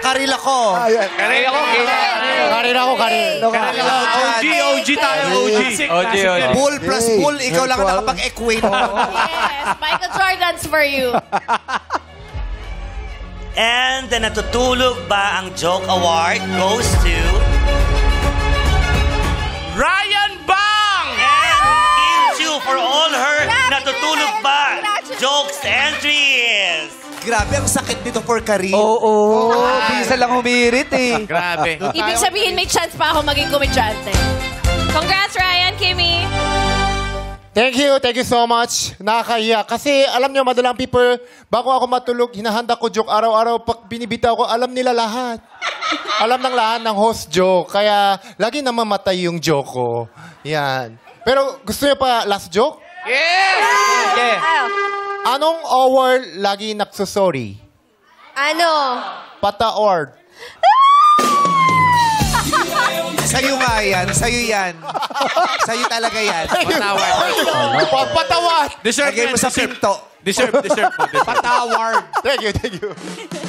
Karil ako. Karil ako. Karil. OG tayo, OG. Bull plus bull, ikaw lang ang nakapag-equate. Yes, Michael Jordan's for you. And the natutulog ba ang joke award goes to Ryan Bang! and Inju for all her natutulog ba jokes entries. Grabe, ang sakit nito for Karil. Oo. Bisa lang humirit eh. Grabe. Ibig sabihin, may chance pa ako maging komedyante. Congrats, Ryan, Kimmy. Thank you so much. Nakakahiya. Kasi alam nyo, madalang people, bago ako matulog, hinahanda ko joke araw-araw. Pag binibitaw ko, alam nila lahat. Alam ng lahat ng host joke. Kaya lagi namamatay yung joke ko. Yan. Pero gusto nyo pa last joke? Yes! Anong award lagi nagsusorry? Ano? Pata-award. Sa'yo nga yan. Sa'yo yan. Sa'yo talaga yan. Patawad! Deserve Lagay mo sa pinto. Deserve mo. Thank you.